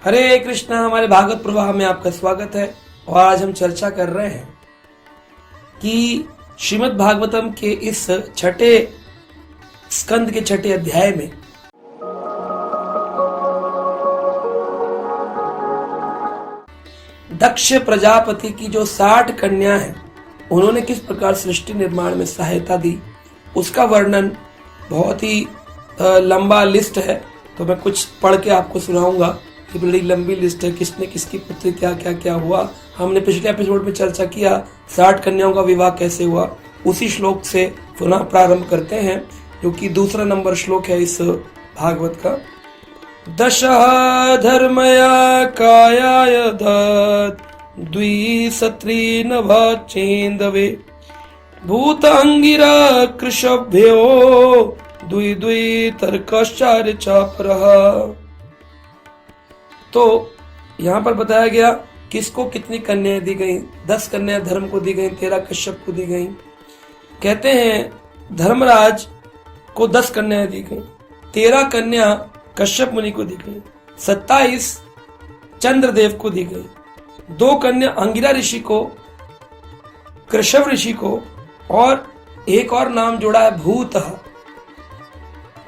हरे कृष्णा। हमारे भागवत प्रवाह में आपका स्वागत है और आज हम चर्चा कर रहे हैं कि श्रीमद् भागवतम के इस छठे स्कंद के छठे अध्याय में दक्ष प्रजापति की जो 60 कन्या हैं, उन्होंने किस प्रकार सृष्टि निर्माण में सहायता दी, उसका वर्णन बहुत ही लंबा लिस्ट है। तो मैं कुछ पढ़ के आपको सुनाऊंगा कि बड़ी लंबी लिस्ट है, किसने किसकी पुत्री क्या क्या क्या हुआ। हमने पिछले एपिसोड में चर्चा किया 60 कन्याओं का विवाह कैसे हुआ। उसी श्लोक से पुनः प्रारंभ करते हैं, जो कि दूसरा नंबर श्लोक है इस भागवत का। दशः धर्मया कायाय दत्त द्विसत्री नभचेन्दवे भूतांगिरा कृशभ्यो द्वि द्वि तर्कश्चार्य चापरः। तो यहाँ पर बताया गया किसको कितनी कन्याएं दी गई। 10 कन्याएं धर्म को दी गई, 13 कश्यप को दी गई। कहते हैं धर्मराज को 10 कन्याएं दी गई, 13 कन्या कश्यप मुनि को दी गई, 27 चंद्रदेव को दी गई, 2 कन्या अंगिरा ऋषि को, कृषभ ऋषि को, और एक और नाम जोड़ा है भूतः।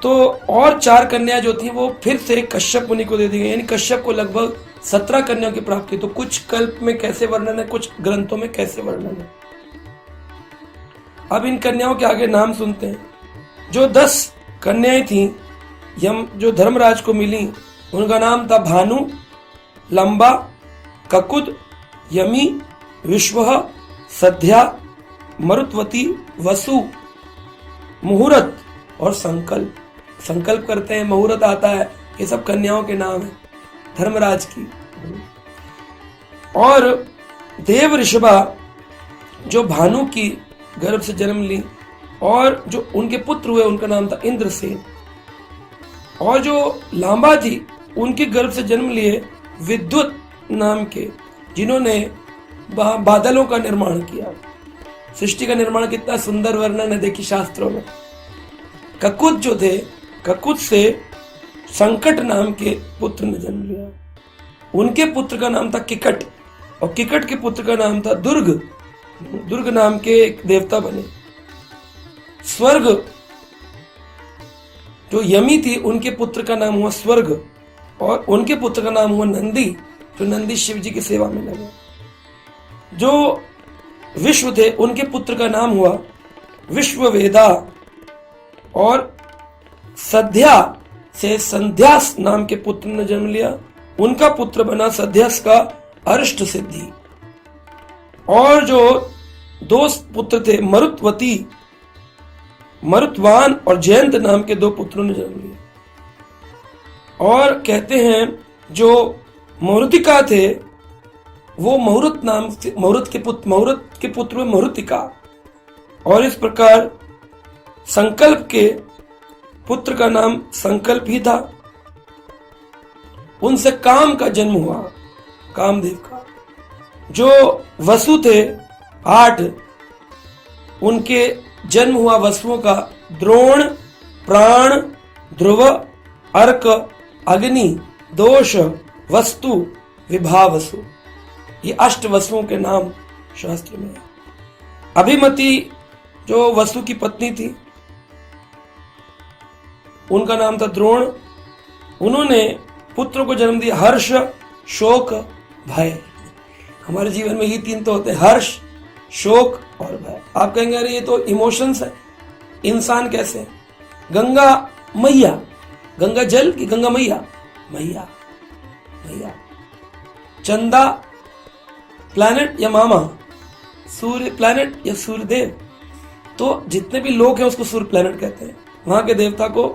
तो और 4 कन्या जो थी वो फिर से कश्यप मुनि को दे दी गई, यानी कश्यप को लगभग 17 कन्याओं की प्राप्ति। तो कुछ कल्प में कैसे वर्णन है, कुछ ग्रंथों में कैसे वर्णन है। अब इन कन्याओं के आगे नाम सुनते हैं। जो 10 कन्याएं थी जो धर्मराज को मिली, उनका नाम था भानु, लंबा, ककुद, यमी, विश्वह, सध्या, मरुत्वती, वसु, मुहूर्त और संकल्प। संकल्प करते हैं, मुहूर्त आता है, ये सब कन्याओं के नाम है धर्मराज की। और देव ऋषभा जो भानु की गर्भ से जन्म ली, और जो उनके पुत्र हुए उनका नाम था इंद्रसेन। और जो लांबा थी उनके गर्भ से जन्म लिए विद्युत नाम के, जिन्होंने बादलों का निर्माण किया। सृष्टि का निर्माण कितना सुंदर वर्णन है, देखिए शास्त्रों में। ककुत जो थे, ककुत से संकट नाम के पुत्र ने जन्म लिया। उनके पुत्र का नाम था किकट, और किकट के पुत्र का नाम था दुर्ग। दुर्ग नाम के एक देवता बने। स्वर्ग जो यमी थी, उनके पुत्र का नाम हुआ स्वर्ग, और उनके पुत्र का नाम हुआ नंदी, जो नंदी शिव जी की सेवा में लगे। जो विश्व थे, उनके पुत्र का नाम हुआ विश्ववेदा, और सध्या से संध्यास नाम के पुत्र ने जन्म लिया। उनका पुत्र बना सध्यास का अरिष्ट सिद्धि। और जो 2 पुत्र थे मरुत्वती, मरुत्वान और जयंत नाम के 2 पुत्रों ने जन्म लिया। और कहते हैं जो मरुतिका थे, वो मुहूर्त नाम से मुहूर्त के पुत्र हुए मरुतिका। और इस प्रकार संकल्प के पुत्र का नाम संकल्प ही था। उनसे काम का जन्म हुआ, कामदेव का। जो वसु थे 8, उनके जन्म हुआ वसुओं का द्रोण, प्राण, ध्रुव, अर्क, अग्नि, दोष, वस्तु, विभावसु। ये 8 वसुओं के नाम शास्त्र में है। अभिमति जो वसु की पत्नी थी, उनका नाम था द्रोण। उन्होंने पुत्र को जन्म दिया हर्ष, शोक, भय। हमारे जीवन में ये 3 तो होते हैं, हर्ष, शोक और भय। आप कहेंगे अरे ये तो इमोशंस है, इंसान कैसे? गंगा मैया, गंगा जल की गंगा मैया, मैया मैया। चंदा प्लैनेट या मामा, सूर्य प्लैनेट या सूर्य देव। तो जितने भी लोग हैं उसको सूर्य प्लैनेट कहते हैं, वहां के देवता को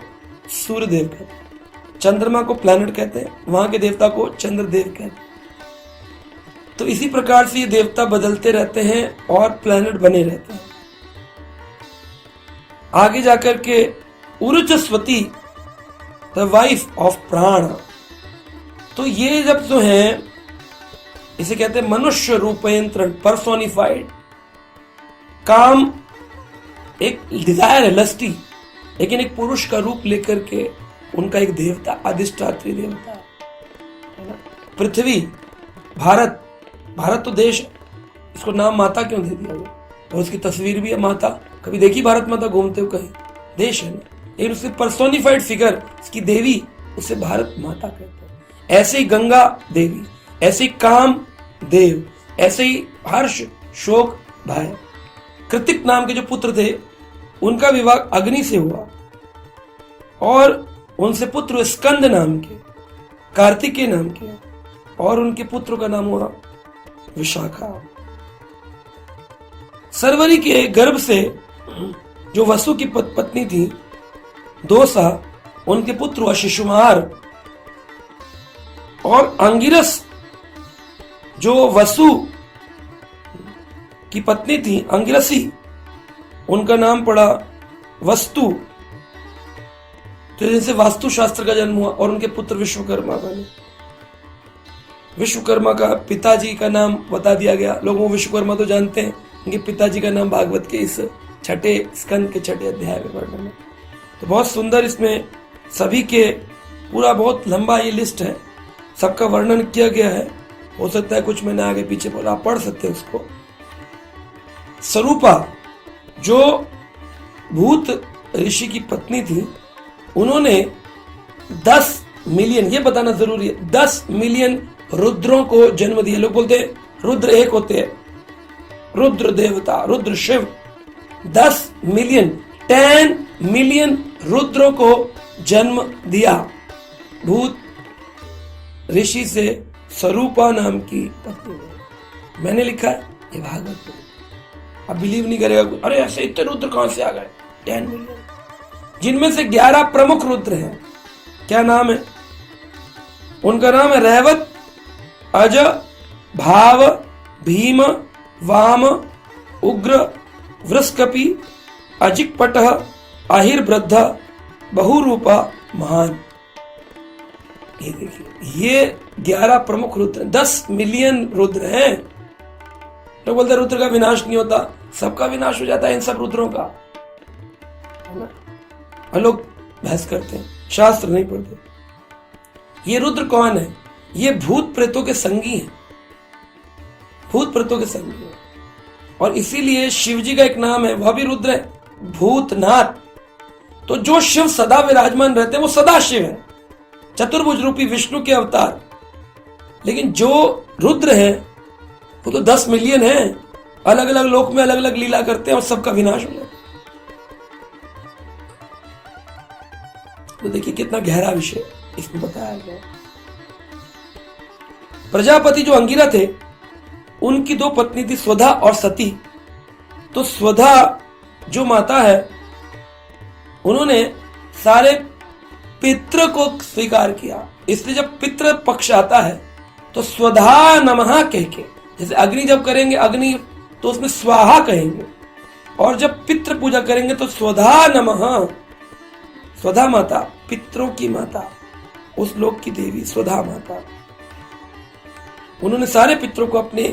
सूर्य देव कहते हैं। चंद्रमा को प्लैनेट कहते हैं, वहां के देवता को चंद्रदेव कहते हैं। तो इसी प्रकार से ये देवता बदलते रहते हैं और प्लैनेट बने रहते हैं। आगे जाकर के उरुचस्वती, द वाइफ ऑफ प्राण। तो ये जब जो है, इसे कहते हैं मनुष्य रूपांतरण, पर्सोनिफाइड। काम एक डिजायर है, लस्टी, लेकिन एक पुरुष का रूप लेकर के उनका एक देवता, अधिष्ठात्री देवता। पृथ्वी, भारत, भारत तो देश है, इसको नाम माता क्यों दे दिया गया? और उसकी तस्वीर भी है माता। कभी देखी भारत माता घूमते हुए कहीं? देश है ना, लेकिन उसकी पर्सोनिफाइड फिगर, उसकी देवी, उसे भारत माता कहते हैं। ऐसे ही गंगा देवी, ऐसे ही काम देव, ऐसे ही हर्ष शोक भाई। कृतिक नाम के जो पुत्र थे उनका विवाह अग्नि से हुआ और उनसे पुत्र स्कंद नाम के, कार्तिकेय नाम के, और उनके पुत्र का नाम हुआ विशाखा। सरवरी के गर्भ से जो वसु की पत्नी थी दोसा, उनके पुत्र हुआ शिशुमार, और अंगिरस जो वसु की पत्नी थी अंगिरसी, उनका नाम पड़ा वस्तु, तो जिनसे वास्तु शास्त्र का जन्म हुआ, और उनके पुत्र विश्वकर्मा बने। विश्वकर्मा का पिताजी का नाम बता दिया गया। लोगों को विश्वकर्मा तो जानते हैं, उनके पिताजी का नाम भागवत के इस छठे स्कंद के छठे अध्याय में वर्णन है। तो बहुत सुंदर इसमें सभी के पूरा बहुत लंबा ये लिस्ट है, सबका वर्णन किया गया है। हो सकता है कुछ मैंने आगे पीछे बोला, आप पढ़ सकते हैं उसको। स्वरूपा जो भूत ऋषि की पत्नी थी, उन्होंने 10 मिलियन, ये बताना जरूरी है, 10 मिलियन रुद्रों को जन्म दिया। लोग बोलते हैं रुद्र एक होते हैं, रुद्र देवता, रुद्र शिव। 10 मिलियन, 10 मिलियन रुद्रों को जन्म दिया भूत ऋषि से स्वरूपा नाम की पत्नी ने। मैंने लिखा है, ये भागवत में। अब बिलीव नहीं करेगा, अरे ऐसे इतने रुद्र कहां से आ गए? 10 मिलियन, जिनमें से 11 प्रमुख रुद्र हैं। क्या नाम है उनका? नाम है रैवत, अज, भाव, भीम, वाम, उग्र, वृषकपि, अजिकपट, अहिर्वृद्ध, बहुरूपा, महान। ये देखिए, ये 11 प्रमुख रुद्र, 10 मिलियन रुद्र हैं। लोग बोलते हैं रुद्र का विनाश नहीं होता, सबका विनाश हो जाता है इन सब रुद्रों का, है ना? और लोग बहस करते हैं, शास्त्र नहीं पढ़ते। ये रुद्र कौन है? ये भूत प्रेतों के संगी हैं, भूत प्रेतों के संगी हैं। और इसीलिए शिव जी का एक नाम है, वह भी रुद्र है, भूतनाथ। तो जो शिव सदा विराजमान रहते हैं वो सदा शिव है, चतुर्भुज रूपी विष्णु के अवतार। लेकिन जो रुद्र हैं वो तो 10 मिलियन हैं, अलग अलग लोक में अलग अलग लीला करते हैं और सबका विनाश हो जाता है। तो देखिए कितना गहरा विषय इसमें बताया गया। प्रजापति जो अंगिरा थे, उनकी 2 पत्नी थी, स्वधा और सती। तो स्वधा जो माता है, उन्होंने सारे पितृ को स्वीकार किया। इसलिए जब पितृ पक्ष आता है तो स्वधा नमः कह के, जैसे अग्नि जब करेंगे अग्नि, तो उसमें स्वाहा कहेंगे, और जब पितृ पूजा करेंगे तो स्वधा नमः। स्वधा माता, पितरों की माता, उस लोक की देवी स्वधा माता। उन्होंने सारे पितरों को अपने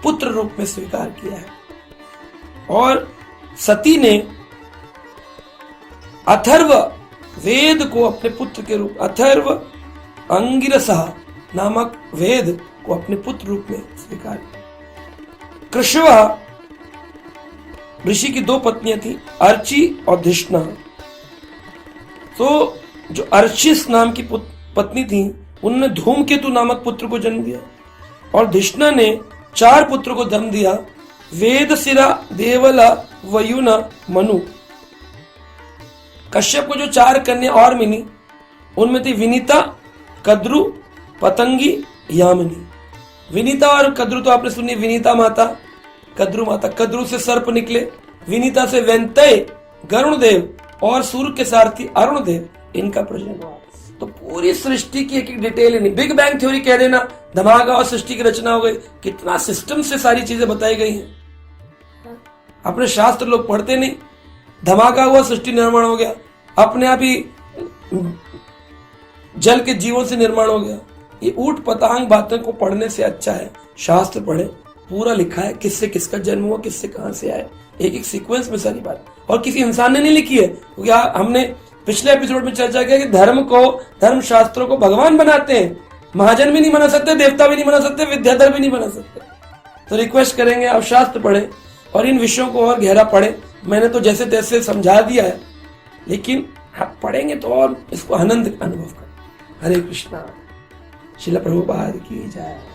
पुत्र रूप में स्वीकार किया है। और सती ने अथर्व वेद को अपने पुत्र के रूप, अथर्व अंगिरसः नामक वेद को अपने पुत्र रूप में स्वीकार किया। कृष्वा ऋषि की 2 पत्नियां थी, अर्ची और धिष्णा। तो जो अर्चिस नाम की पत्नी थी, उन्होंने धूमकेतु नामक पुत्र को जन्म दिया, और धिष्णा ने 4 पुत्रों को जन्म दिया, वेदशिरा, देवला, वयुना, मनु। कश्यप को जो 4 कन्या और मिली, उनमें थी विनीता, कद्रु, पतंगी, यामिनी। विनीता और कद्रु तो आपने सुनी, विनीता माता, कद्रु माता। कद्रु से सर्प निकले, विनीता से वेंतय, गरुण देव, और सूर्य के सारथी अरुण देव, इनका प्रजनन हुआ। तो पूरी सृष्टि की एक एक डिटेल नहीं, बिग बैंग थ्योरी कह देना, धमाका और सृष्टि की रचना हो गई। कितना सिस्टम से सारी चीजें बताई गई हैं। अपने शास्त्र लोग पढ़ते नहीं, धमाका हुआ सृष्टि निर्माण हो गया, अपने आप ही जल के जीवों से निर्माण हो गया। ये ऊट पतांग बातों को पढ़ने से अच्छा है शास्त्र पढ़े, पूरा लिखा है किससे किसका जन्म हुआ, किससे कहां से आए, एक एक सीक्वेंस में सारी बात। और किसी इंसान ने नहीं लिखी है, क्योंकि हमने पिछले एपिसोड में चर्चा किया कि धर्म शास्त्रों को भगवान बनाते हैं, महाजन भी नहीं बना सकते, देवता भी नहीं बना सकते, विद्याधर भी नहीं बना सकते। तो रिक्वेस्ट करेंगे आप शास्त्र पढ़ें और इन विषयों को और गहरा पढ़ें। मैंने तो जैसे तैसे समझा दिया है, लेकिन आप पढ़ेंगे तो और इसको आनंद अनुभव करें। हरे कृष्णा। श्रील प्रभुपाद की जय।